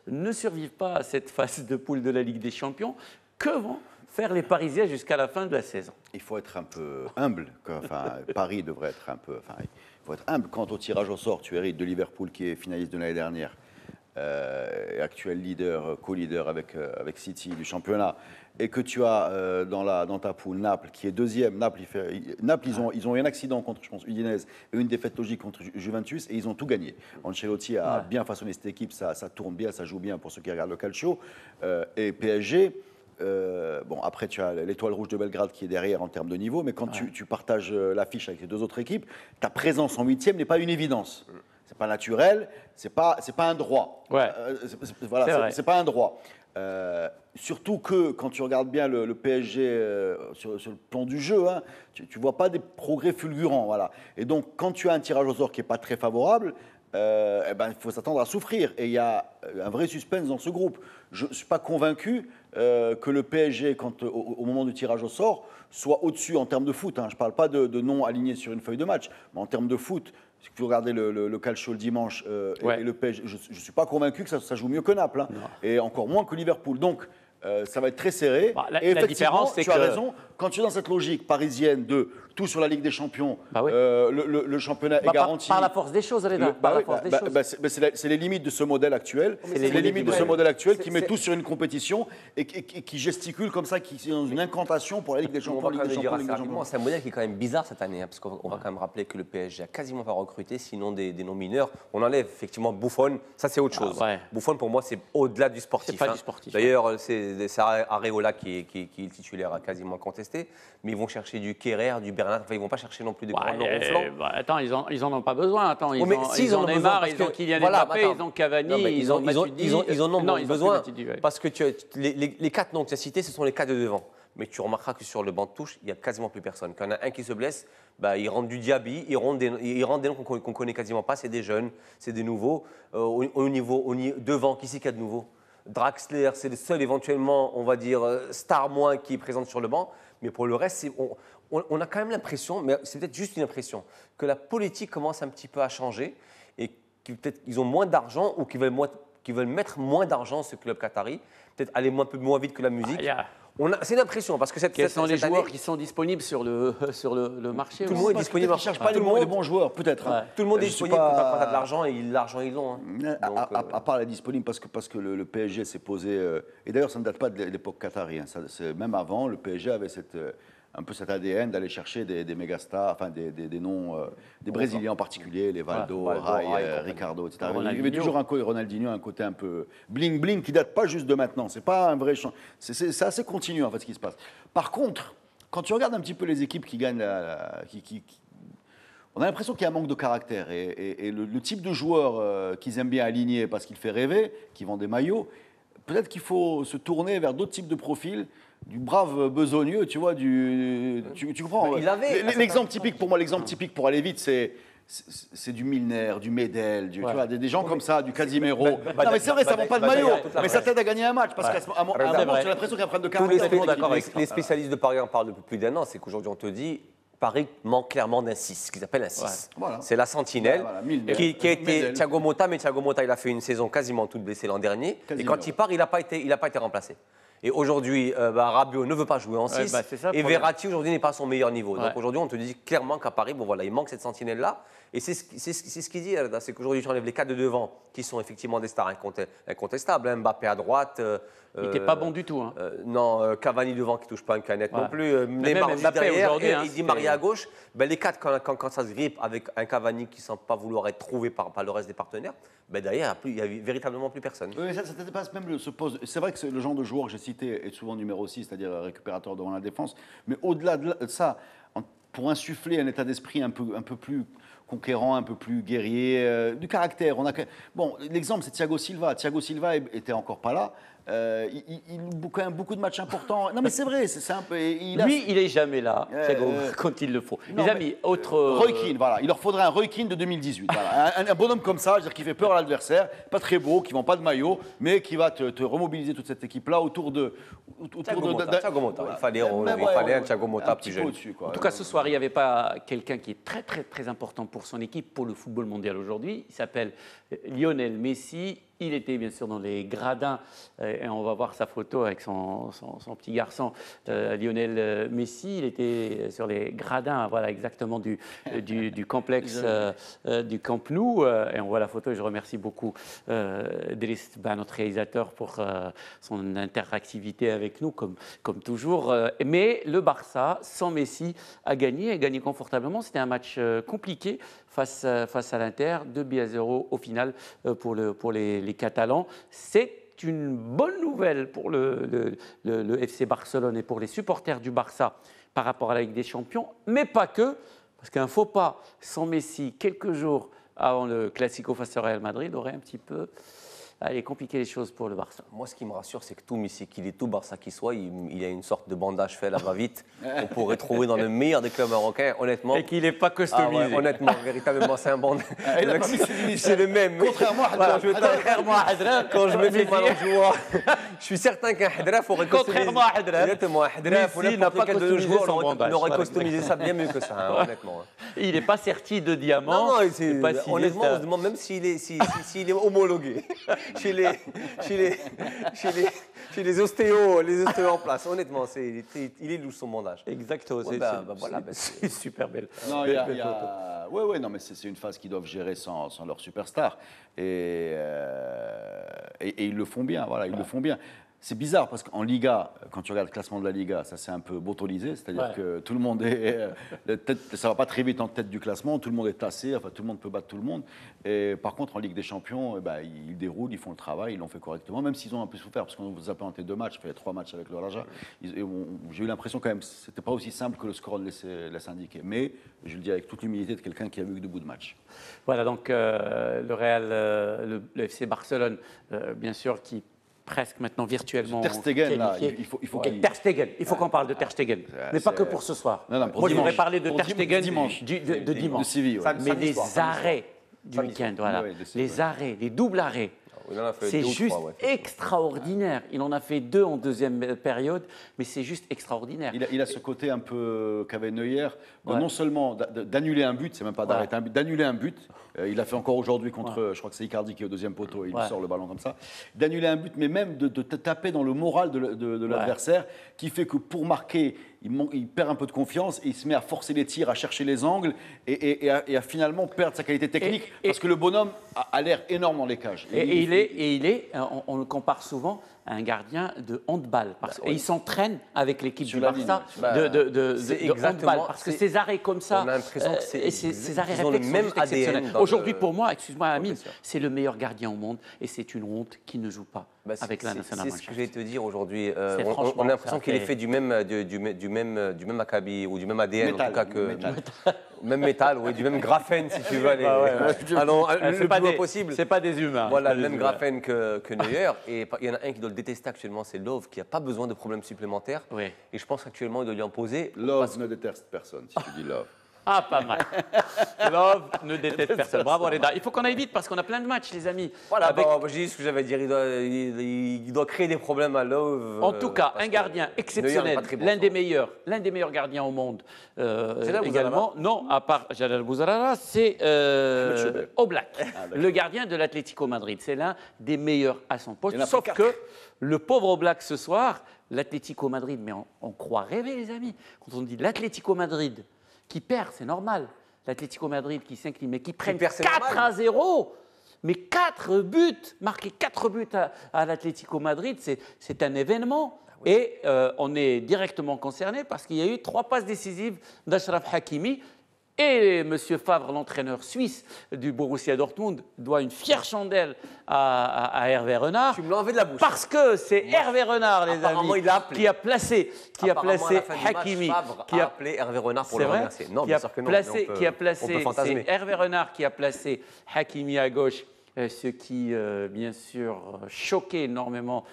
ne survive pas à cette phase de poule de la Ligue des Champions. Que vont faire les Parisiens jusqu'à la fin de la saison? Il faut être un peu humble. Enfin, Paris devrait être un peu... Enfin, il faut être humble. Quant au tirage au sort, tu hérites de Liverpool qui est finaliste de l'année dernière, et actuel leader, co-leader avec City du championnat, et que tu as dans ta poule Naples qui est 2e. Naples, ils ont eu un accident contre, je pense, Udinese et une défaite logique contre Juventus et ils ont tout gagné. Ancelotti a bien façonné cette équipe, ça tourne bien, ça joue bien pour ceux qui regardent le calcio. Et PSG... bon, après, tu as l'Étoile Rouge de Belgrade qui est derrière en termes de niveau, mais quand tu partages l'affiche avec les 2 autres équipes, ta présence en 8e n'est pas une évidence. C'est pas naturel, c'est pas un droit. Ouais. C'est pas un droit. Surtout que quand tu regardes bien le PSG sur le plan du jeu, hein, tu vois pas des progrès fulgurants. Voilà. Et donc, quand tu as un tirage au sort qui est pas très favorable, il faut s'attendre à souffrir. Et il y a un vrai suspense dans ce groupe. Je ne suis pas convaincu que le PSG, au moment du tirage au sort, soit au-dessus en termes de foot. Hein. Je ne parle pas de noms alignés sur une feuille de match, mais en termes de foot, si vous regardez le calcio le dimanche et le PSG, je ne suis pas convaincu que ça joue mieux que Naples, hein, et encore moins que Liverpool. Donc, ça va être très serré. Et effectivement, différence, c'est tu as raison. Quand tu es dans cette logique parisienne de tout sur la Ligue des Champions, le championnat est garanti. Par la force des choses, Reda. C'est les limites de ce modèle actuel. C'est les limites de ce modèle actuel qui met tout sur une compétition et qui gesticule comme ça, qui est dans une incantation pour la Ligue des Champions. C'est un modèle qui est quand même bizarre cette année, hein, parce qu'on va quand même rappeler que le PSG a quasiment pas recruté, sinon des noms mineurs. On enlève effectivement Buffon, ça c'est autre chose. Buffon pour moi c'est au-delà du sportif. C'est pas du sportif. D'ailleurs, c'est c'est Areola qui est le titulaire quasiment contesté, mais ils vont chercher du Kerrer, du Bernat, enfin ils vont pas chercher non plus des grands noms au flanc. Attends, ils en ont pas besoin. Attends, Oh, mais si, ils ont Neymar, ils ont Kylian Mbappé, attends. ils ont Cavani, Non, mais ils ont Matuidi. ils en ont Non, ils ont besoin plus Matuidi, ouais. parce que les 4 noms que tu as cités, ce sont les 4 de devant. Mais tu remarqueras que sur le banc de touche, il n'y a quasiment plus personne. Quand il y en a un qui se blesse, bah, il rentre du Diaby, il rentre des noms qu'on connaît quasiment pas. C'est des jeunes, c'est des nouveaux. Devant, qui c'est qu'il y a de nouveau? Draxler, c'est le seul éventuellement, on va dire, star moins qui est présente sur le banc. Mais pour le reste, on a quand même l'impression, mais c'est peut-être juste une impression, que la politique commence un petit peu à changer et peut-être qu'ils ont moins d'argent ou qu'ils veulent mettre moins d'argent, ce club qatari, peut-être aller un peu moins vite que la musique. C'est une impression parce que quels sont les joueurs qui sont disponibles sur le marché? Tout le monde est disponible. Ils ne cherchent pas les bons joueurs, peut-être. Ouais. Tout le monde est disponible pour pas de l'argent et l'argent ils l'ont. Hein. À part la disponible, parce que le PSG s'est posé. Et d'ailleurs, ça ne date pas de l'époque qatari. Hein, même avant, le PSG avait un peu cet ADN d'aller chercher des mégastars, enfin des noms, des Brésiliens en particulier, les Valdo, Rai, Ricardo, etc. Il y avait toujours Ronaldinho, un côté un peu bling-bling qui date pas juste de maintenant. C'est pas un vrai champ. C'est assez continu en fait ce qui se passe. Par contre, quand tu regardes un petit peu les équipes qui gagnent, on a l'impression qu'il y a un manque de caractère. Et le type de joueur qu'ils aiment bien aligner parce qu'il fait rêver, qui vend des maillots, peut-être qu'il faut se tourner vers d'autres types de profils. Du brave besogneux, tu vois, tu comprends. L'exemple typique pour moi, l'exemple typique pour aller vite, c'est du Milner, du Medel, tu vois, des gens comme ça, du Casimiro. Non, mais c'est vrai, ça ne vend pas de maillot, mais ça t'aide à gagner un match, parce qu'à un moment, j'ai l'impression qu'il y a un problème de caractère. D'accord, les spécialistes de Paris en parlent depuis plus d'un an, c'est qu'aujourd'hui on te dit, Paris manque clairement d'un 6, ce qu'ils appellent un 6. Ouais, voilà. C'est la sentinelle qui a été Thiago Motta, mais Thiago Motta il a fait une saison quasiment toute blessée l'an dernier, et quand il part, il n'a pas été remplacé. Et aujourd'hui, Rabiot ne veut pas jouer en 6. Et Verratti, aujourd'hui, n'est pas à son meilleur niveau. Donc aujourd'hui, on te dit clairement qu'à Paris, il manque cette sentinelle-là. Et c'est ce qu'il dit, c'est qu'aujourd'hui, tu enlèves les 4 de devant, qui sont effectivement des stars incontestables. Mbappé à droite. Il n'était pas bon du tout. Hein. Non, Cavani devant, qui ne touche pas une canette non plus. Neymar derrière, et Di Maria à gauche. Les 4, quand ça se grippe avec un Cavani qui ne semble pas vouloir être trouvé par le reste des partenaires, derrière, il n'y a véritablement plus personne. Oui, mais ça dépasse même se pose. C'est vrai que c'est le genre de joueur que j'ai cité est souvent numéro 6, c'est-à-dire récupérateur devant la défense. Mais au-delà de ça, pour insuffler un état d'esprit un peu plus conquérant, un peu plus guerrier, du caractère. Bon, l'exemple, c'est Thiago Silva. Thiago Silva était encore pas là. Il joue quand même beaucoup de matchs importants. Non, mais c'est vrai, c'est un peu. Il n'est jamais là, Thiago, quand il le faut. Non, les amis, autre. Roy Keane, voilà. Il leur faudrait un Roy Keane de 2018. Voilà. Un bonhomme comme ça, c'est-à-dire qui fait peur à l'adversaire, pas très beau, qui ne vend pas de maillot, mais qui va te remobiliser toute cette équipe-là autour de. Thiago Motta. Il fallait un Thiago Motta plus jeune. En tout cas, ce soir, il n'y avait pas quelqu'un qui est très, très, très important pour son équipe, pour le football mondial aujourd'hui. Il s'appelle Lionel Messi. Il était bien sûr dans les gradins, et on va voir sa photo avec son petit garçon Lionel Messi. Il était sur les gradins, voilà exactement du complexe du Camp Nou. Et on voit la photo. Et je remercie beaucoup Driss, notre réalisateur, pour son interactivité avec nous, comme toujours. Mais le Barça, sans Messi, a gagné confortablement. C'était un match compliqué face à l'Inter, 2-0 au final pour les Catalans. C'est une bonne nouvelle pour le FC Barcelone et pour les supporters du Barça par rapport à la Ligue des Champions, mais pas que, parce qu'un faux pas sans Messi quelques jours avant le Classico face au Real Madrid aurait un petit peu compliqué les choses pour le Barça. Moi, ce qui me rassure, c'est que tout Messi, qu'il est tout Barça qu'il soit, il y a une sorte de bandage fait là-bas vite qu'on pourrait trouver dans le meilleur des clubs marocains, honnêtement. Et qu'il n'est pas customisé. Ah ouais, honnêtement, véritablement, c'est un bandage. C'est le même. Contrairement à Hadraf, quand je me fais mal en jouant, je suis certain qu'un Hadraf aurait customisé. Contrairement à Hadraf. Exactement, un Hadraf, Messi n'a pas customisé son bandage. Il aurait customisé ça bien mieux que ça, honnêtement. Il n'est pas serti de diamant. Non, honnêtement, on se demande même s'il est homologué. Chez les ostéos en place. Honnêtement, il est louche son bandage. Exactement. C'est super belle. Non, non, mais c'est une phase qu'ils doivent gérer sans leur superstar. Et ils le font bien, voilà, ils le font bien. C'est bizarre parce qu'en Liga, quand tu regardes le classement de la Liga, ça s'est un peu botolisé, c'est-à-dire que tout le monde est. Ça ne va pas très vite en tête du classement, tout le monde est tassé, enfin tout le monde peut battre tout le monde. Et par contre, en Ligue des Champions, ils déroulent, ils font le travail, ils l'ont fait correctement, même s'ils ont un peu souffert, parce qu'on vous a présenté 2 matchs, il fait 3 matchs avec le Raja. J'ai eu l'impression quand même que ce n'était pas aussi simple que le score laisse indiquer. Mais je le dis avec toute l'humilité de quelqu'un qui a vu que 2 bouts de match. Voilà, donc le Real, le FC Barcelone, bien sûr, qui presque maintenant virtuellement Ter Stegen, là, qualifié. il faut Ter Stegen, il faut qu'on parle de Ter Stegen, mais pas que pour ce soir. Non, pour Moi, je dimanche. voudrais parler de Pour Ter Stegen dimanche. de dimanche. De Séville, ouais. Mais les arrêts du week-end, voilà, les arrêts, les doubles arrêts. C'est juste extraordinaire. Il en a fait 2 en deuxième période, mais c'est juste extraordinaire. Il a ce côté un peu qu'avait Neuer, non seulement d'annuler un but, c'est même pas d'arrêter un but, d'annuler un but. Il a fait encore aujourd'hui contre, je crois que c'est Icardi qui est au deuxième poteau, il sort le ballon comme ça. D'annuler un but, mais même de taper dans le moral de l'adversaire, qui fait que pour marquer, il perd un peu de confiance et il se met à forcer les tirs, à chercher les angles et à finalement perdre sa qualité technique parce que le bonhomme a l'air énorme dans les cages. On le compare souvent à un gardien de handball. Et il s'entraîne avec l'équipe du Barça de handball. Parce que ces arrêts comme ça, on a l'impression que ces arrêts ont le réflexes même sont exceptionnels. ADN. Aujourd'hui, pour moi, excuse-moi Amine, c'est le meilleur gardien au monde et c'est une honte qu'il ne joue pas avec la nationale. C'est ce que je vais te dire aujourd'hui. On a l'impression qu'il est fait du même acabit ou du même ADN, métal, en tout cas que même métal, oui, du même graphène si tu veux. Le plus haut possible. C'est pas des humains. Voilà, le même graphène que Neuer. Et il y en a un qui doit le détester actuellement, c'est Love, qui n'a pas besoin de problèmes supplémentaires. Oui. Et je pense qu'actuellement, il doit lui imposer. Love ne déteste personne, si tu dis Love. Ah, pas mal. Love ne déteste personne. Bravo, Reda. Il faut qu'on aille vite parce qu'on a plein de matchs, les amis. Voilà, j'ai dit ce que j'avais à dire. Il doit créer des problèmes à Love. En tout cas, un gardien exceptionnel, l'un des meilleurs gardiens au monde. Également, non, à part Jalal Bouzarara, c'est Oblak, le gardien de l'Atlético Madrid. C'est l'un des meilleurs à son poste. Sauf que le pauvre Oblak ce soir, l'Atlético Madrid, mais on croit rêver, les amis. Quand on dit l'Atlético Madrid qui perd, c'est normal. L'Atlético Madrid qui s'incline, mais qui prennent 4-0. Mais 4 buts, marquer 4 buts à l'Atlético Madrid, c'est un événement. Et on est directement concerné parce qu'il y a eu 3 passes décisives d'Achraf Hakimi. Et M. Favre, l'entraîneur suisse du Borussia Dortmund, doit une fière chandelle à Hervé Renard. Tu me l'as enlevé de la bouche. Parce que c'est Hervé Renard, les amis, qui a placé Hakimi. Qui a appelé Hervé Renard pour le remercier. Non, bien sûr que non. C'est Hervé Renard qui a placé Hakimi à gauche. Ce qui, bien sûr, choquait énormément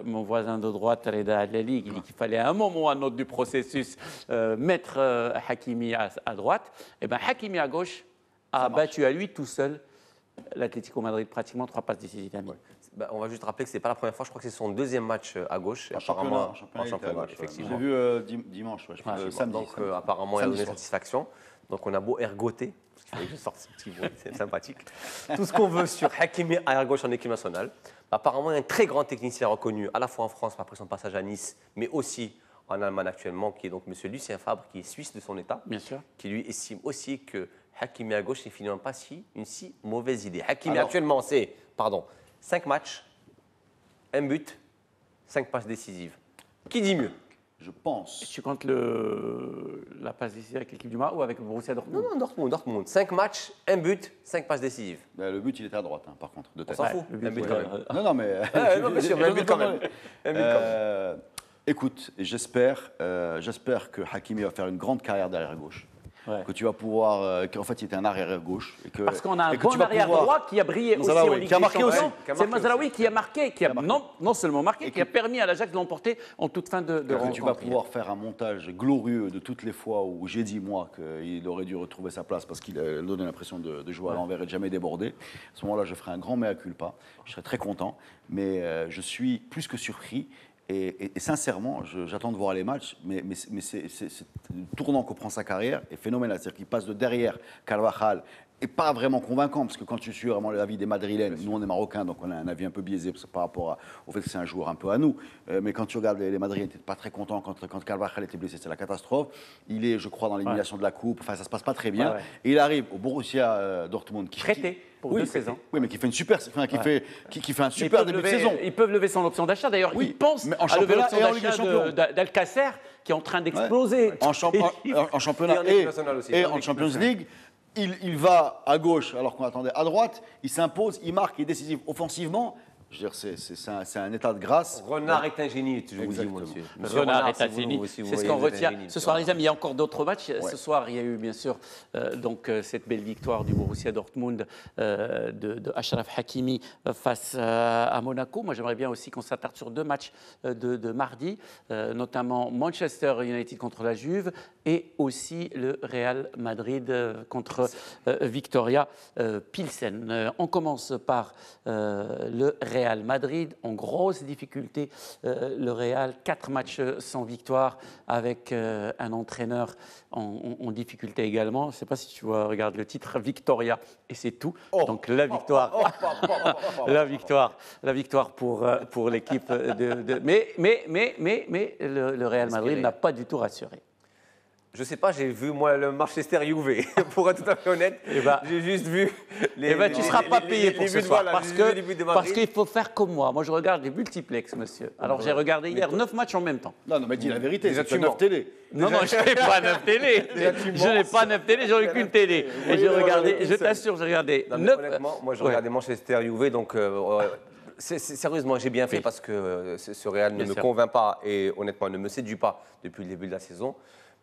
mon voisin de droite, Reda Adlali, qui dit qu'il fallait à un moment ou à un autre du processus mettre Hakimi à droite. Et bien, Hakimi à gauche a battu à lui tout seul l'Atlético Madrid, pratiquement 3 passes décisives. On va juste rappeler que ce n'est pas la première fois, je crois que c'est son 2e match à gauche. En championnat, effectivement. J'ai vu dimanche, samedi. Donc, apparemment, il a donné satisfaction. Donc, on a beau ergoter, parce qu'il fallait que je sorte ce petit bruit, c'est sympathique. Tout ce qu'on veut sur Hakimi à gauche en équipe nationale. Apparemment, il y a un très grand technicien reconnu, à la fois en France, après son passage à Nice, mais aussi en Allemagne actuellement, qui est donc M. Lucien Favre, qui est suisse de son état, bien sûr, qui lui estime aussi que Hakimi à gauche n'est finalement pas une si mauvaise idée. Hakimi actuellement, c'est 5 matchs, 1 but, 5 passes décisives. Qui dit mieux? Je pense. Tu comptes la passe décisive avec l'équipe du Maroc ou avec le Borussia Dortmund? Non, Dortmund. 5 matchs, 1 but, 5 passes décisives. Le but, il était à droite, par contre, de tête. On s'en fout. Un but quand même. Non, mais... non, bien sûr, mais un but quand même. Écoute, j'espère que Hakimi va faire une grande carrière derrière gauche. Que tu vas pouvoir... en fait, il était un arrière gauche. Parce qu'on a un bon arrière droit qui a brillé aussi en Ligue des Champions. C'est Mazraoui qui a marqué, non seulement marqué, qui a permis à l'Ajax de l'emporter en toute fin de rencontre. Tu vas pouvoir faire un montage glorieux de toutes les fois où j'ai dit, moi, qu'il aurait dû retrouver sa place parce qu'il donnait l'impression de jouer à l'envers et de jamais déborder. À ce moment-là, je ferai un grand mea culpa. Je serai très content. Mais je suis plus que surpris. Et sincèrement, j'attends de voir les matchs, mais le tournant que prend sa carrière est phénoménal. C'est-à-dire qu'il passe de derrière Carvajal, et pas vraiment convaincant, parce que quand tu suis vraiment l'avis des Madrilènes, nous on est Marocains, donc on a un avis un peu biaisé par rapport au fait que c'est un joueur un peu à nous. Mais quand tu regardes les Madrilènes, tu n'étais pas très content quand Carvajal était blessé, c'est la catastrophe. Il est, je crois, dans l'élimination de la Coupe, enfin ça se passe pas très bien. Et il arrive au Borussia Dortmund. Prêté. pour 2 saisons. Oui, mais qui fait une super, enfin, qui fait un super début de saison. Ils peuvent lever son option d'achat. D'ailleurs, ils pensent à lever l'option d'achat d'Alcacer, qui est en train d'exploser. En championnat et en Champions League. Il va à gauche alors qu'on attendait à droite, il s'impose, il marque, il est décisif offensivement. Je veux dire, c'est un état de grâce. Renard est un génie, je vous dis, monsieur. Renard est un génie. C'est ce qu'on retient. Ce soir, les amis, il y a encore d'autres matchs. Ce soir, il y a eu bien sûr cette belle victoire du Borussia Dortmund de Achraf Hakimi face à Monaco. Moi, j'aimerais bien aussi qu'on s'attarde sur 2 matchs de mardi, notamment Manchester United contre la Juve et aussi le Real Madrid contre Victoria Pilsen. On commence par le Real Madrid en grosse difficulté. Le Real, 4 matchs sans victoire avec un entraîneur en difficulté également. Je ne sais pas si tu vois, regarde le titre, Victoria, et c'est tout. Donc la victoire, la victoire pour l'équipe Mais le Real Madrid n'a pas du tout rassuré. Je sais pas, j'ai vu moi le Manchester Juve, pour être tout à fait honnête. J'ai juste vu tu ne seras pas payé pour ce soir, parce qu'il faut faire comme moi. Moi, je regarde les multiplex, monsieur. Alors, j'ai regardé hier 9 matchs en même temps. Non, mais dis la vérité, déjà tu as 9 télé. Non, je n'ai pas 9 télé. Je n'ai pas 9 télé, j'en ai qu'une télé. Et j'ai regardé, je t'assure, j'ai regardé 9. Honnêtement, moi, je regardais Manchester Juve, donc... Sérieusement, j'ai bien fait parce que ce Real ne me convainc pas et honnêtement ne me séduit pas depuis le début de la saison.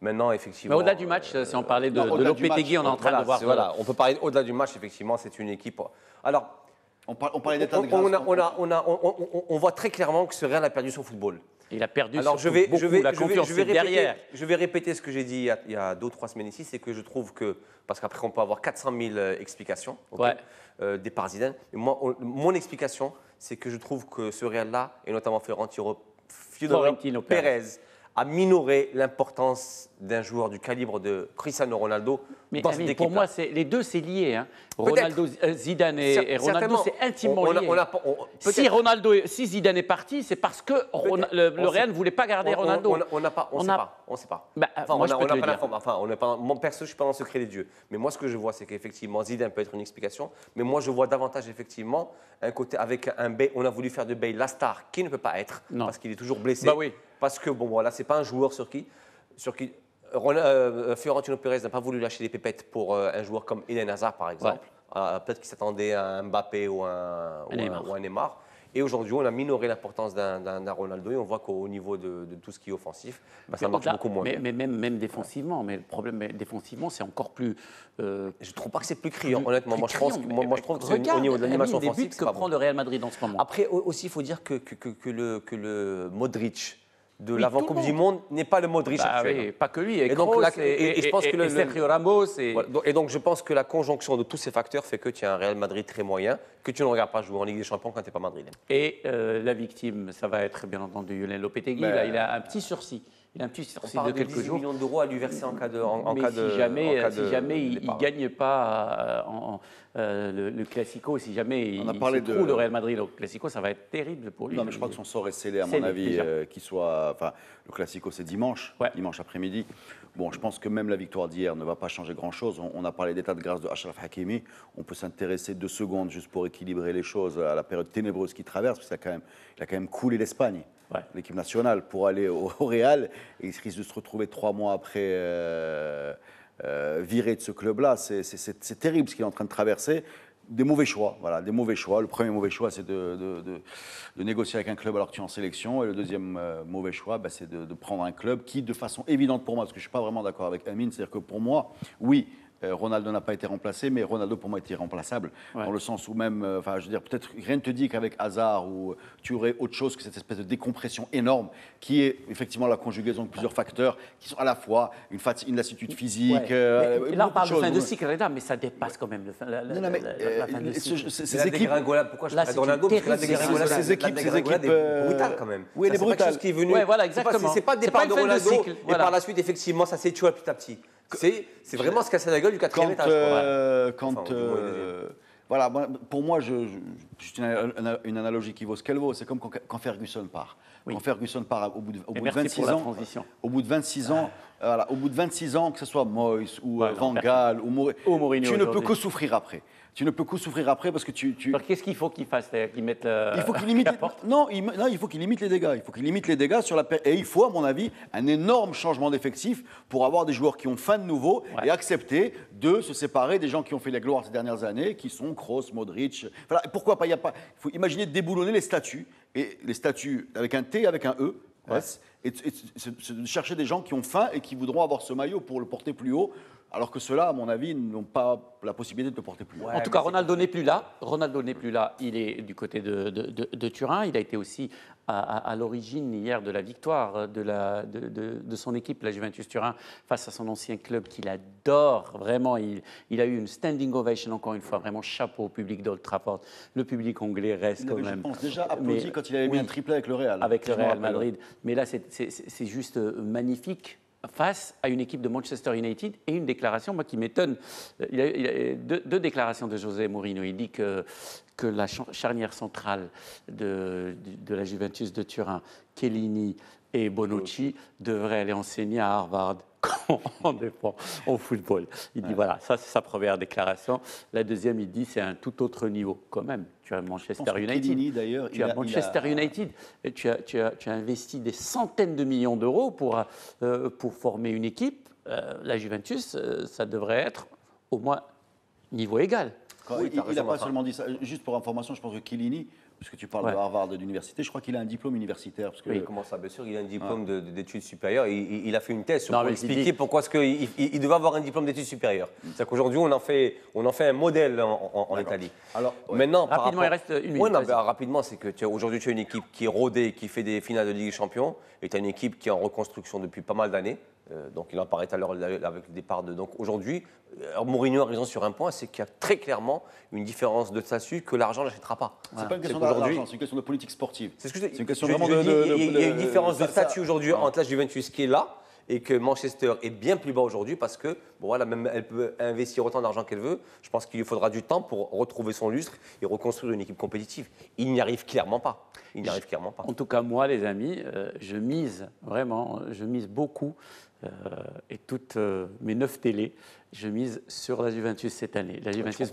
Maintenant, effectivement. Mais au-delà du match, si on parlait de Lopetegui, on est en train de voir. Voilà, on peut parler au-delà du match, effectivement, c'est une équipe. Alors, on parlait d'état de grâce. On voit très clairement que ce Real a perdu son football. Il a perdu la confiance derrière. Je vais répéter ce que j'ai dit il y a 2 ou 3 semaines ici, c'est que je trouve que, parce qu'après on peut avoir 400 000 explications des Zidane, mon explication, c'est que je trouve que ce Real-là, et notamment Florentino Pérez, a minoré l'importance d'un joueur du calibre de Cristiano Ronaldo dans cette équipe. Pour moi, les deux, c'est lié. Hein. Ronaldo, Zidane et Ronaldo, c'est intimement lié. Si Zidane est parti, c'est parce que le Real ne voulait pas garder Ronaldo. On ne sait pas. Perso, je ne suis pas dans le secret des dieux. Mais moi, ce que je vois, c'est qu'effectivement, Zidane peut être une explication. Mais moi, je vois davantage, effectivement, un côté avec un Bale. On a voulu faire de Bale la star qui ne peut pas être parce qu'il est toujours blessé. Parce que, bon, voilà, ce n'est pas un joueur sur qui Florentino Pérez n'a pas voulu lâcher des pépettes pour un joueur comme Eden Hazard, par exemple. Peut-être qu'il s'attendait à un Mbappé ou un Neymar. Et aujourd'hui, on a minoré l'importance d'un Ronaldo et on voit qu'au niveau de tout ce qui est offensif, ça marche beaucoup moins bien. Mais même défensivement, mais le problème défensivement, c'est encore plus... je ne trouve pas que c'est plus criant, honnêtement. Moi, je trouve que au niveau de l'animation offensive, c'est pas bon. Que prend le Real Madrid en ce moment. Après, aussi, il faut dire que le Modric de l'avant-coupe du monde n'est pas le Modric actuel. Oui, pas que lui, et je pense que Sergio Ramos. Et donc je pense que la conjonction de tous ces facteurs fait que tu as un Real Madrid très moyen, que tu ne regardes pas jouer en Ligue des Champions quand tu n'es pas madrilène. Et la victime, ça va être bien entendu Julen Lopetegui. Là, il a un petit sursis. Il a un petit sursis de quelques jours. 10 millions d'euros à lui verser en cas de. Si jamais il ne gagne pas le Classico, si jamais il se trouve le Real Madrid au Classico, ça va être terrible pour lui. Non, mais je crois que son sort est scellé, à mon avis, qu'il soit. Enfin, le Classico, c'est dimanche après-midi. Bon, je pense que même la victoire d'hier ne va pas changer grand-chose. On a parlé d'état de grâce de Achraf Hakimi. On peut s'intéresser 2 secondes juste pour équilibrer les choses à la période ténébreuse qu'il traverse, parce qu'il a quand même coulé l'Espagne, l'équipe nationale, pour aller au Real. Et il risque de se retrouver 3 mois après viré de ce club-là. C'est terrible ce qu'il est en train de traverser. Des mauvais choix, voilà, des mauvais choix. Le premier mauvais choix, c'est de négocier avec un club alors que tu es en sélection. Et le deuxième mauvais choix, c'est de prendre un club qui, de façon évidente pour moi, parce que je ne suis pas vraiment d'accord avec Amine, c'est-à-dire que pour moi, oui, Ronaldo n'a pas été remplacé, mais Ronaldo pour moi était irremplaçable, dans le sens où même, je veux dire, peut-être rien ne te dit qu'avec Hazard, où tu aurais autre chose que cette espèce de décompression énorme, qui est effectivement la conjugaison de plusieurs facteurs, qui sont à la fois une lassitude physique. Là, on parle de fin de cycle, mais ça dépasse quand même la fin de cycle. Ces équipes, pourquoi je parle de Ronaldo, parce que la dégringolade, ces équipes est brutale quand même. Oui, elle est brutale. Qui est venu. Voilà, exactement. C'est pas le départ de Ronaldo, et par la suite, effectivement, ça s'échoue petit à petit. C'est vraiment se casser la gueule du 4e étage. Voilà, pour moi, juste une analogie qui vaut ce qu'elle vaut. C'est comme quand Ferguson part. Quand Ferguson part au bout de 26 ans, voilà, au bout de 26 ans, que ce soit Moyes ou Ouais, non, Van Gaal ou Mourinho tu ne peux aujourd'hui. que souffrir après. Tu ne peux que souffrir après parce que Alors, qu'est-ce qu'il faut qu'il fasse? Qu'il mette il faut qu'il limite, la porte? non, il faut qu'il limite les dégâts. Il faut qu'il limite les dégâts sur la et il faut, à mon avis, un énorme changement d'effectif pour avoir des joueurs qui ont faim de nouveau et accepter de se séparer des gens qui ont fait la gloire ces dernières années, qui sont Kroos, Modric. Voilà. Pourquoi pas? Il faut imaginer déboulonner les statuts et les statuts avec un T, et avec un E. Ouais. Et chercher des gens qui ont faim et qui voudront avoir ce maillot pour le porter plus haut. Alors que ceux-là, à mon avis, n'ont pas la possibilité de le porter plus haut. En tout cas, Ronaldo n'est plus là. Ronaldo n'est plus là. Il est du côté de Turin. Il a été aussi à l'origine hier de la victoire de son équipe, la Juventus Turin, face à son ancien club qu'il adore. Vraiment, il a eu une standing ovation, encore une fois. Vraiment, chapeau au public d'Old Trafford. Le public anglais reste quand même. Je pense déjà applaudi quand il avait mis un triplé avec le Real. Avec le Real Madrid. Mais là, c'est juste magnifique face à une équipe de Manchester United et une déclaration moi, qui m'étonne. Il y a deux déclarations de José Mourinho. Il dit que la charnière centrale de la Juventus de Turin, Chiellini et Bonucci, devraient aller enseigner à Harvard comment on défend au football. Il dit voilà, ça c'est sa première déclaration. La deuxième, il dit c'est un tout autre niveau quand même. Tu as Manchester United. Chiellini, d'ailleurs, tu as Manchester United. Et tu as investi des centaines de millions d'euros pour former une équipe. La Juventus, ça devrait être au moins niveau égal. Oui, il n'a pas seulement dit ça. Juste pour information, je pense que Chiellini, puisque tu parles de Harvard, d'université, je crois qu'il a un diplôme universitaire. Parce que oui, comment ça? Bien sûr, il a un diplôme d'études supérieures. Il a fait une thèse pour expliquer pourquoi il devait avoir un diplôme d'études supérieures. C'est-à-dire qu'aujourd'hui, on en fait un modèle en Italie. Alors, maintenant, rapidement, il reste une minute. Oui, rapidement, c'est que aujourd'hui, tu as une équipe qui est rodée, qui fait des finales de Ligue des Champions, et tu as une équipe qui est en reconstruction depuis pas mal d'années. Donc, il en parlait tout à l'heure avec le départ de. Donc, aujourd'hui, Mourinho a raison sur un point, c'est qu'il y a très clairement une différence de statut que l'argent n'achètera pas. C'est pas une question d'argent, c'est une question de politique sportive. C'est ce que c'est une question vraiment de. Il y a une différence de statut aujourd'hui entre la Juventus qui est là et que Manchester est bien plus bas aujourd'hui parce que, bon, voilà, même elle peut investir autant d'argent qu'elle veut. Je pense qu'il lui faudra du temps pour retrouver son lustre et reconstruire une équipe compétitive. Il n'y arrive clairement pas. En tout cas, moi, les amis, je mise beaucoup. Et toutes mes 9 télés, je mise sur la Juventus cette année. La Juventus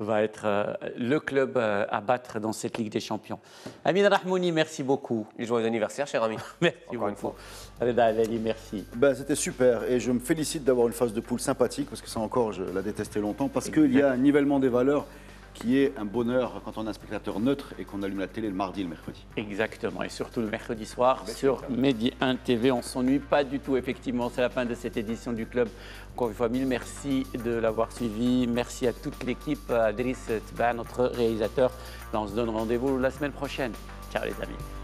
va être le club à battre dans cette Ligue des Champions. Amin Rahmouni, merci beaucoup. Et joyeux anniversaire, cher ami. Merci encore une fois. Reda Alali, merci. C'était super et je me félicite d'avoir une phase de poule sympathique parce que ça encore, je la détestais longtemps parce qu'il y a un nivellement des valeurs qui est un bonheur quand on a un spectateur neutre et qu'on allume la télé le mardi et le mercredi. Exactement, et surtout le mercredi soir sur Medi 1 TV. On ne s'ennuie pas du tout, effectivement. C'est la fin de cette édition du club. Encore une fois, mille merci de l'avoir suivi. Merci à toute l'équipe, à Driss Tba, notre réalisateur. Là, on se donne rendez-vous la semaine prochaine. Ciao les amis.